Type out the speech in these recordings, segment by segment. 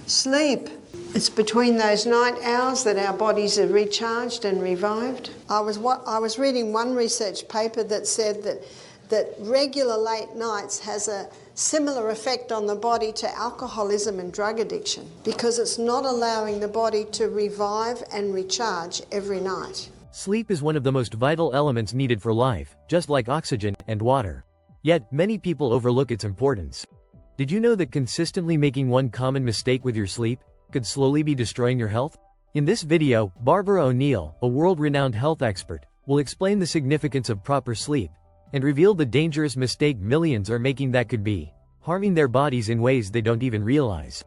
Sleep. It's between those night hours that our bodies are recharged and revived. I was reading one research paper that said that regular late nights has a similar effect on the body to alcoholism and drug addiction because it's not allowing the body to revive and recharge every night. Sleep is one of the most vital elements needed for life, just like oxygen and water. Yet, many people overlook its importance. Did you know that consistently making one common mistake with your sleep could slowly be destroying your health? In this video, Barbara O'Neill, a world-renowned health expert, will explain the significance of proper sleep and reveal the dangerous mistake millions are making that could be harming their bodies in ways they don't even realize.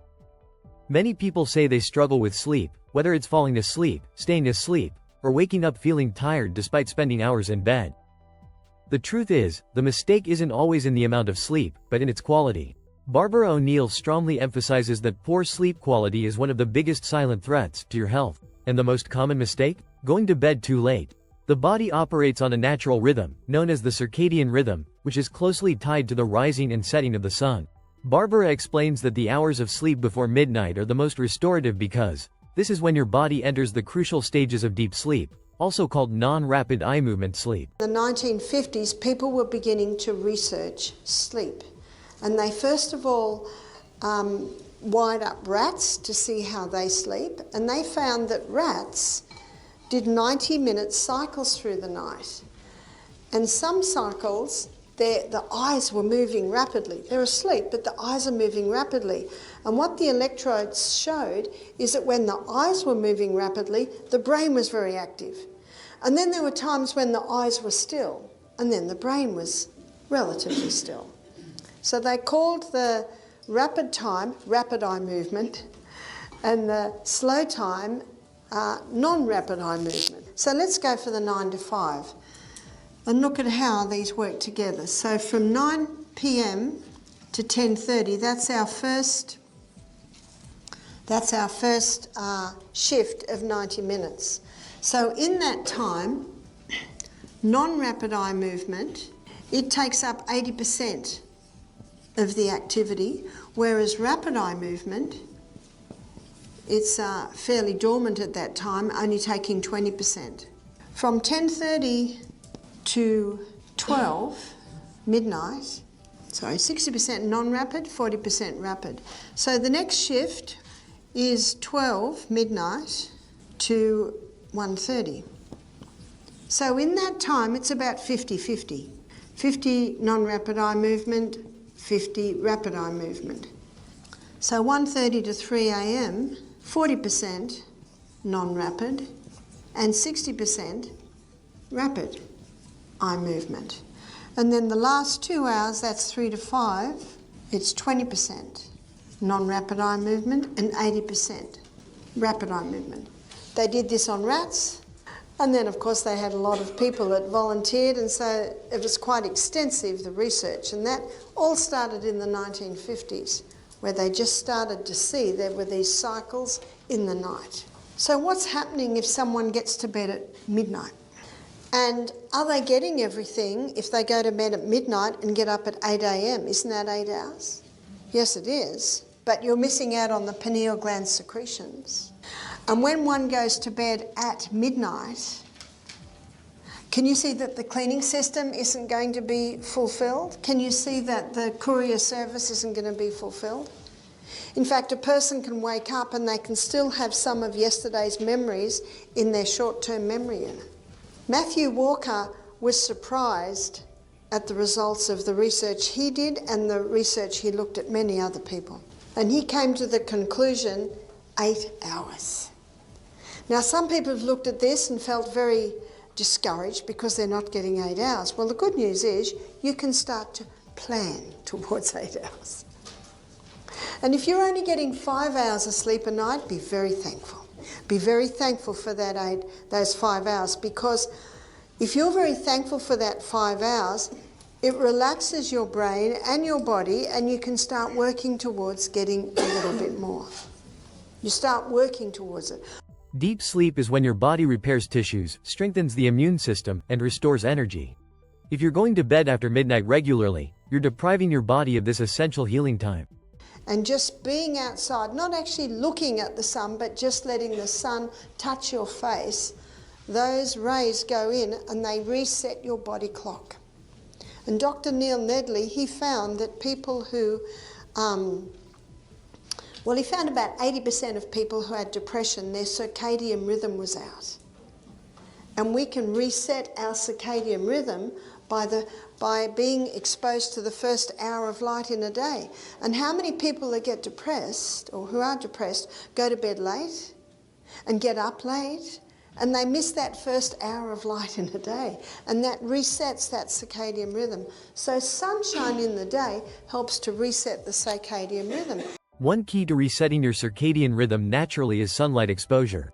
Many people say they struggle with sleep, whether it's falling asleep, staying asleep, or waking up feeling tired despite spending hours in bed. The truth is, the mistake isn't always in the amount of sleep, but in its quality. Barbara O'Neill strongly emphasizes that poor sleep quality is one of the biggest silent threats to your health. And the most common mistake? Going to bed too late. The body operates on a natural rhythm, known as the circadian rhythm, which is closely tied to the rising and setting of the sun. Barbara explains that the hours of sleep before midnight are the most restorative because this is when your body enters the crucial stages of deep sleep, also called non-rapid eye movement sleep. In the 1950s, people were beginning to research sleep. And they first of all wired up rats to see how they sleep, and they found that rats did 90-minute cycles through the night. And some cycles, the eyes were moving rapidly. They're asleep, but the eyes are moving rapidly. And what the electrodes showed is that when the eyes were moving rapidly, the brain was very active. And then there were times when the eyes were still, and then the brain was relatively still. So they called the rapid time rapid eye movement and the slow time non-rapid eye movement. So let's go for the 9 to 5 and look at how these work together. So from 9 p.m. to 10:30, that's our first shift of 90 minutes. So in that time, non-rapid eye movement, it takes up 80% of the activity, whereas rapid eye movement, it's fairly dormant at that time, only taking 20%. From 10:30 to 12 midnight, 60% non-rapid, 40% rapid. So the next shift is 12 midnight to 1:30. So in that time, it's about 50-50. 50 non-rapid eye movement, 50 rapid eye movement. So 1:30 to 3 a.m., 40% non-rapid and 60% rapid eye movement. And then the last 2 hours, that's 3 to 5, it's 20% non-rapid eye movement and 80% rapid eye movement. They did this on rats. And then, of course, they had a lot of people that volunteered, and so it was quite extensive, the research. And that all started in the 1950s, where they just started to see there were these cycles in the night. So what's happening if someone gets to bed at midnight? And are they getting everything if they go to bed at midnight and get up at 8 a.m.? Isn't that 8 hours? Yes, it is. But you're missing out on the pineal gland secretions. And when one goes to bed at midnight, can you see that the cleaning system isn't going to be fulfilled? Can you see that the courier service isn't going to be fulfilled? In fact, a person can wake up and they can still have some of yesterday's memories in their short-term memory unit. Matthew Walker was surprised at the results of the research he did and the research he looked at many other people. And he came to the conclusion, 8 hours. Now, some people have looked at this and felt very discouraged because they're not getting 8 hours. Well, the good news is you can start to plan towards 8 hours. And if you're only getting 5 hours of sleep a night, be very thankful. Be very thankful for those 5 hours, because if you're very thankful for that 5 hours, it relaxes your brain and your body, and you can start working towards getting a little bit more. You start working towards it. Deep sleep is when your body repairs tissues, strengthens the immune system, and restores energy. If you're going to bed after midnight regularly, you're depriving your body of this essential healing time. And just being outside, not actually looking at the sun, but just letting the sun touch your face, those rays go in and they reset your body clock. And Dr. Neil Nedley, he found that people who, he found about 80% of people who had depression, their circadian rhythm was out. And we can reset our circadian rhythm by being exposed to the first hour of light in a day. And how many people that get depressed, or who are depressed, go to bed late and get up late, and they miss that first hour of light in a day, and that resets that circadian rhythm. So sunshine in the day helps to reset the circadian rhythm. One key to resetting your circadian rhythm naturally is sunlight exposure.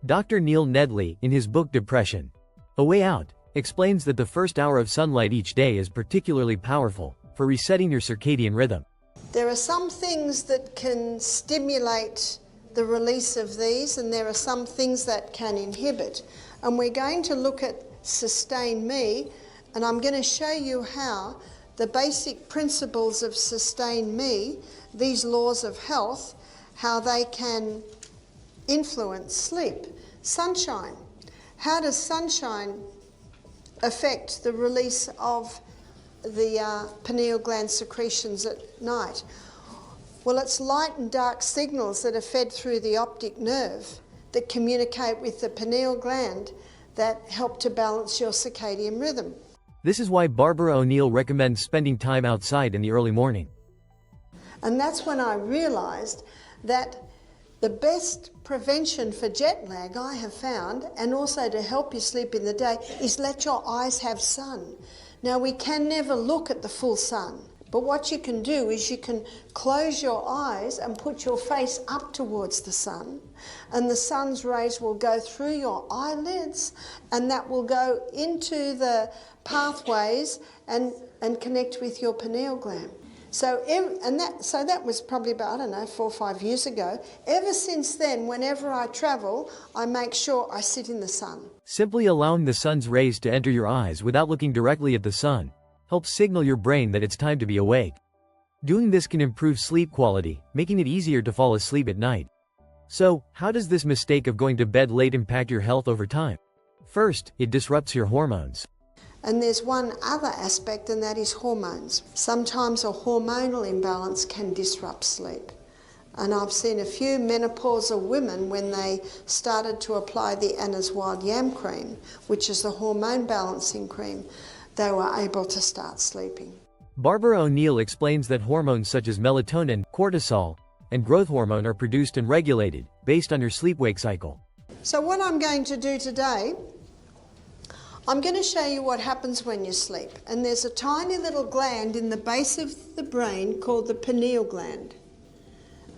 Dr. Neil Nedley, in his book Depression: A Way Out, explains that the first hour of sunlight each day is particularly powerful for resetting your circadian rhythm. There are some things that can stimulate the release of these, and there are some things that can inhibit. And we're going to look at Sustain Me, and I'm going to show you how the basic principles of Sustain Me, these laws of health, how they can influence sleep. Sunshine. How does sunshine affect the release of the pineal gland secretions at night? Well, it's light and dark signals that are fed through the optic nerve that communicate with the pineal gland that help to balance your circadian rhythm. This is why Barbara O'Neill recommends spending time outside in the early morning. And that's when I realised that the best prevention for jet lag, I have found, and also to help you sleep in the day, is let your eyes have sun. Now, we can never look at the full sun, but what you can do is you can close your eyes and put your face up towards the sun, and the sun's rays will go through your eyelids, and that will go into the pathways and connect with your pineal gland. So that was probably about, 4 or 5 years ago. Ever since then, whenever I travel, I make sure I sit in the sun. Simply allowing the sun's rays to enter your eyes without looking directly at the sun helps signal your brain that it's time to be awake. Doing this can improve sleep quality, making it easier to fall asleep at night. So, how does this mistake of going to bed late impact your health over time? First, it disrupts your hormones. And there's one other aspect, and that is hormones. Sometimes a hormonal imbalance can disrupt sleep. And I've seen a few menopausal women, when they started to apply the Anna's Wild Yam cream, which is the hormone balancing cream, they were able to start sleeping. Barbara O'Neill explains that hormones such as melatonin, cortisol, and growth hormone are produced and regulated based on your sleep-wake cycle. So what I'm going to do today, I'm going to show you what happens when you sleep. And there's a tiny little gland in the base of the brain called the pineal gland.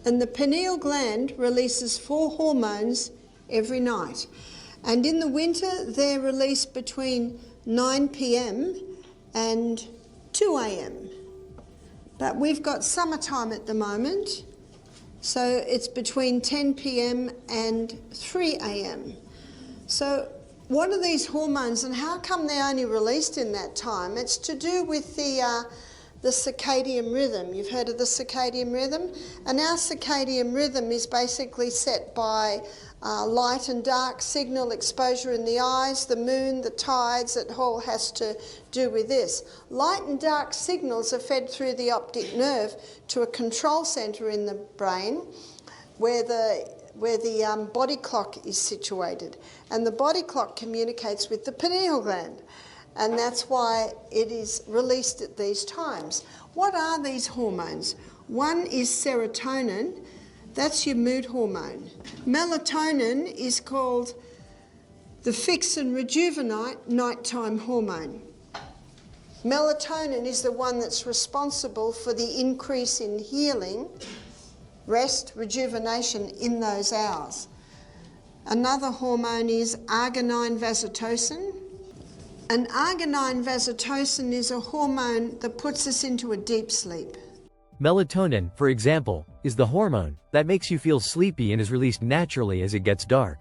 And the pineal gland releases 4 hormones every night. And in the winter, they're released between 9 p.m. and 2 a.m. But we've got summertime at the moment, so it's between 10 p.m. and 3 a.m. So what are these hormones, and how come they're only released in that time? It's to do with the circadian rhythm. You've heard of the circadian rhythm? And our circadian rhythm is basically set by light and dark signal exposure in the eyes, the moon, the tides. It all has to do with this. Light and dark signals are fed through the optic nerve to a control centre in the brain where the body clock is situated. And the body clock communicates with the pineal gland. And that's why it is released at these times. What are these hormones? One is serotonin. That's your mood hormone. Melatonin is called the fix and rejuvenate nighttime hormone. Melatonin is the one that's responsible for the increase in healing, rest, rejuvenation in those hours. Another hormone is arginine vasotocin. And arginine vasotocin is a hormone that puts us into a deep sleep. Melatonin, for example, is the hormone that makes you feel sleepy and is released naturally as it gets dark.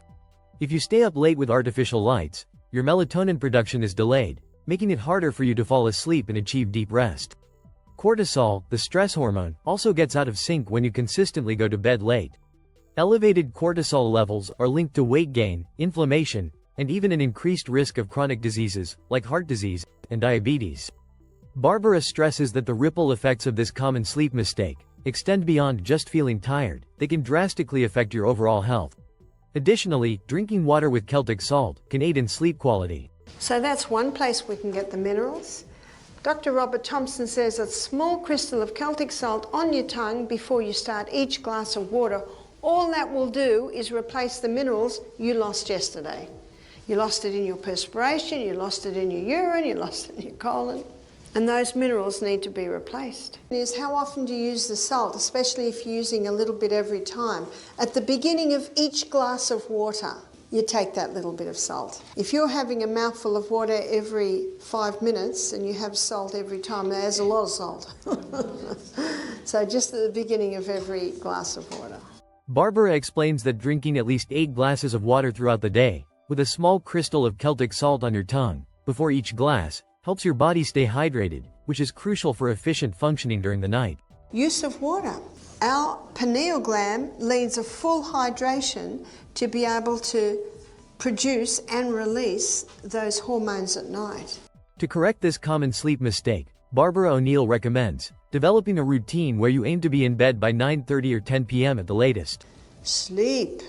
If you stay up late with artificial lights, your melatonin production is delayed, making it harder for you to fall asleep and achieve deep rest. Cortisol, the stress hormone, also gets out of sync when you consistently go to bed late. Elevated cortisol levels are linked to weight gain, inflammation, and even an increased risk of chronic diseases, like heart disease and diabetes. Barbara stresses that the ripple effects of this common sleep mistake extend beyond just feeling tired. They can drastically affect your overall health. Additionally, drinking water with Celtic salt can aid in sleep quality. So that's one place we can get the minerals. Dr. Robert Thompson says a small crystal of Celtic salt on your tongue before you start each glass of water, all that will do is replace the minerals you lost yesterday. You lost it in your perspiration, you lost it in your urine, you lost it in your colon. And those minerals need to be replaced. Is how often do you use the salt, especially if you're using a little bit every time? At the beginning of each glass of water, you take that little bit of salt. If you're having a mouthful of water every 5 minutes and you have salt every time, there's a lot of salt. So just at the beginning of every glass of water. Barbara explains that drinking at least 8 glasses of water throughout the day, with a small crystal of Celtic salt on your tongue, before each glass, helps your body stay hydrated, which is crucial for efficient functioning during the night. Use of water. Our pineal gland needs a full hydration to be able to produce and release those hormones at night. To correct this common sleep mistake, Barbara O'Neill recommends developing a routine where you aim to be in bed by 9:30 or 10 p.m. at the latest. Sleep.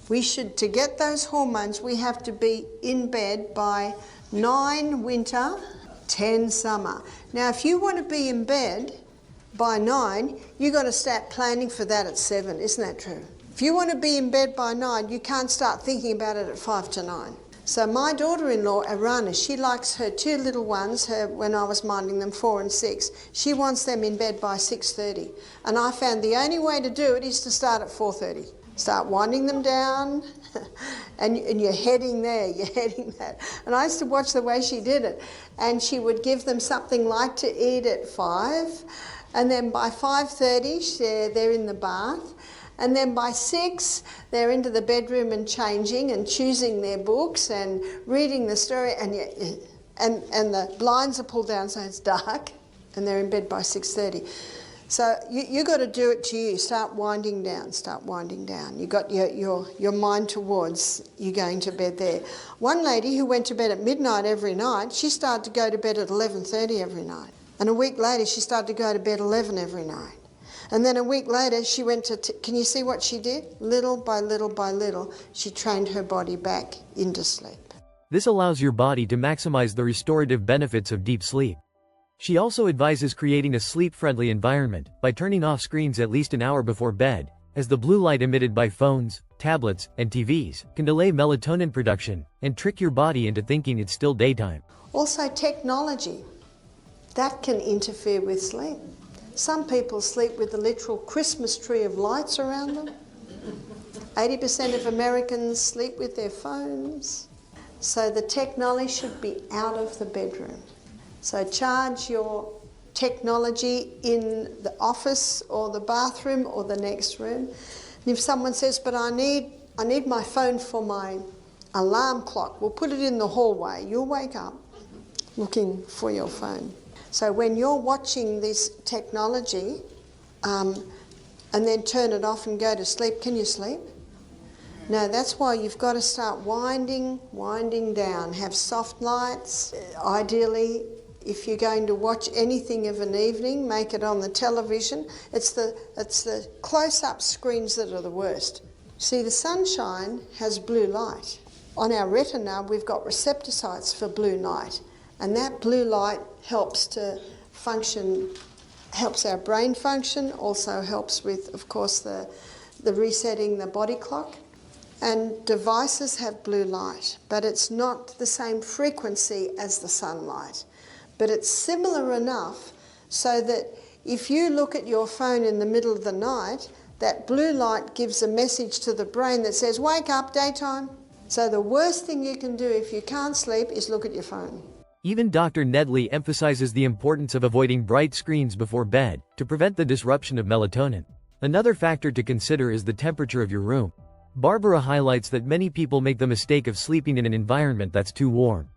To get those hormones, we have to be in bed by 9 winter, 10 summer. Now, if you want to be in bed by 9, you've got to start planning for that at 7, isn't that true? If you want to be in bed by 9, you can't start thinking about it at 5 to 9. So my daughter-in-law, Arana, she likes her 2 little ones, when I was minding them, 4 and 6, she wants them in bed by 6:30. And I found the only way to do it is to start at 4:30. Start winding them down, and you're heading there, you're heading that. And I used to watch the way she did it. And she would give them something light to eat at 5, and then by 5:30, they're in the bath. And then by 6, they're into the bedroom and changing and choosing their books and reading the story, and the blinds are pulled down so it's dark, and they're in bed by 6:30. So you got to do it to you. Start winding down, start winding down. You got your mind towards you going to bed there. One lady who went to bed at midnight every night, she started to go to bed at 11:30 every night. And a week later, she started to go to bed 11 every night. And then a week later, she went to, can you see what she did? Little by little by little, she trained her body back into sleep. This allows your body to maximize the restorative benefits of deep sleep. She also advises creating a sleep-friendly environment by turning off screens at least an hour before bed, as the blue light emitted by phones, tablets, and TVs can delay melatonin production and trick your body into thinking it's still daytime. Also, technology. That can interfere with sleep. Some people sleep with a literal Christmas tree of lights around them. 80% of Americans sleep with their phones. So the technology should be out of the bedroom. So charge your technology in the office or the bathroom or the next room. And if someone says, but I need my phone for my alarm clock, we'll put it in the hallway. You'll wake up looking for your phone. So when you're watching this technology and then turn it off and go to sleep, can you sleep? No, that's why you've got to start winding down. Have soft lights. Ideally, if you're going to watch anything of an evening, make it on the television. It's the close-up screens that are the worst. See, the sunshine has blue light. On our retina, we've got receptor sites for blue light. And that blue light helps our brain function, also helps with, of course, the resetting the body clock. And devices have blue light, but it's not the same frequency as the sunlight. But it's similar enough so that if you look at your phone in the middle of the night, that blue light gives a message to the brain that says, wake up, daytime. So the worst thing you can do if you can't sleep is look at your phone. Even Dr. Nedley emphasizes the importance of avoiding bright screens before bed to prevent the disruption of melatonin. Another factor to consider is the temperature of your room. Barbara highlights that many people make the mistake of sleeping in an environment that's too warm.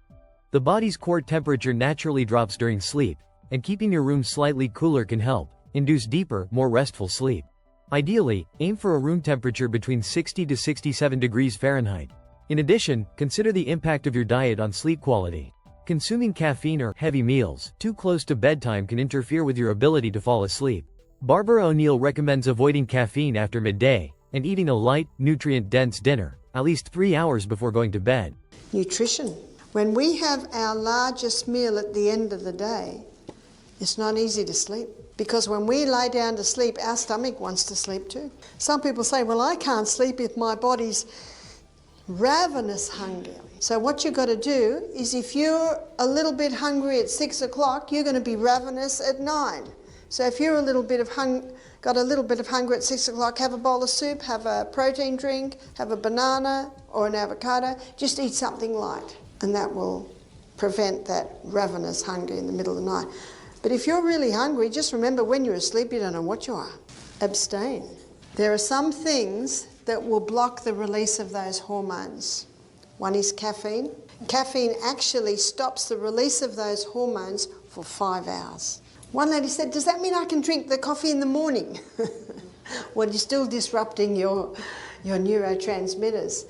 The body's core temperature naturally drops during sleep, and keeping your room slightly cooler can help induce deeper, more restful sleep. Ideally, aim for a room temperature between 60 to 67 degrees Fahrenheit. In addition, consider the impact of your diet on sleep quality. Consuming caffeine or heavy meals too close to bedtime can interfere with your ability to fall asleep. Barbara O'Neill recommends avoiding caffeine after midday and eating a light, nutrient-dense dinner at least 3 hours before going to bed. Nutrition. When we have our largest meal at the end of the day, it's not easy to sleep. Because when we lay down to sleep, our stomach wants to sleep too. Some people say, well, I can't sleep if my body's ravenous hungry. So what you've got to do is if you're a little bit hungry at 6 o'clock, you're going to be ravenous at 9. So if you're got a little bit of hunger at 6 o'clock, have a bowl of soup, have a protein drink, have a banana or an avocado, just eat something light. And that will prevent that ravenous hunger in the middle of the night. But if you're really hungry, just remember when you're asleep, you don't know what you are. Abstain. There are some things that will block the release of those hormones. One is caffeine. Caffeine actually stops the release of those hormones for 5 hours. One lady said, does that mean I can drink the coffee in the morning? Well, you're still disrupting your neurotransmitters.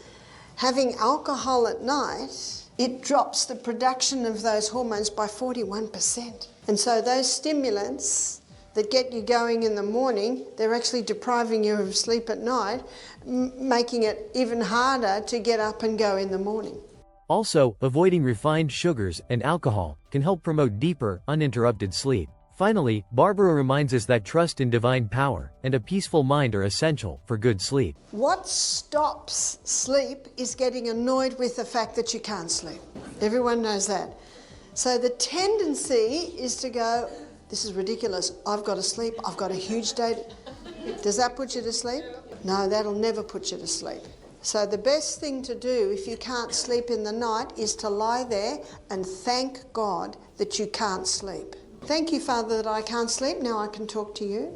Having alcohol at night, it drops the production of those hormones by 41%. And so those stimulants that get you going in the morning, they're actually depriving you of sleep at night, making it even harder to get up and go in the morning. Also, avoiding refined sugars and alcohol can help promote deeper, uninterrupted sleep. Finally, Barbara reminds us that trust in divine power and a peaceful mind are essential for good sleep. What stops sleep is getting annoyed with the fact that you can't sleep. Everyone knows that. So the tendency is to go, this is ridiculous, I've got to sleep, I've got a huge day. Does that put you to sleep? No, that'll never put you to sleep. So the best thing to do if you can't sleep in the night is to lie there and thank God that you can't sleep. Thank you, Father, that I can't sleep. Now I can talk to you.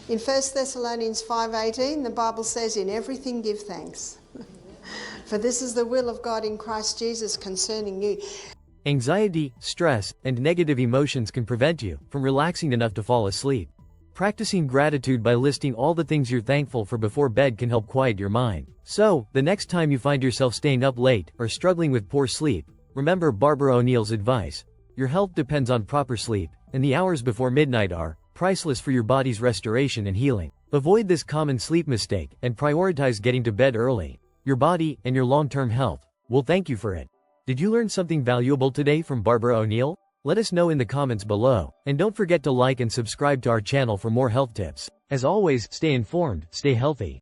In 1 Thessalonians 5:18, the Bible says, in everything give thanks. For this is the will of God in Christ Jesus concerning you. Anxiety, stress, and negative emotions can prevent you from relaxing enough to fall asleep. Practicing gratitude by listing all the things you're thankful for before bed can help quiet your mind. So, the next time you find yourself staying up late or struggling with poor sleep, remember Barbara O'Neill's advice. Your health depends on proper sleep, and the hours before midnight are priceless for your body's restoration and healing. Avoid this common sleep mistake and prioritize getting to bed early. Your body and your long-term health will thank you for it. Did you learn something valuable today from Barbara O'Neill? Let us know in the comments below, and don't forget to like and subscribe to our channel for more health tips. As always, stay informed, stay healthy.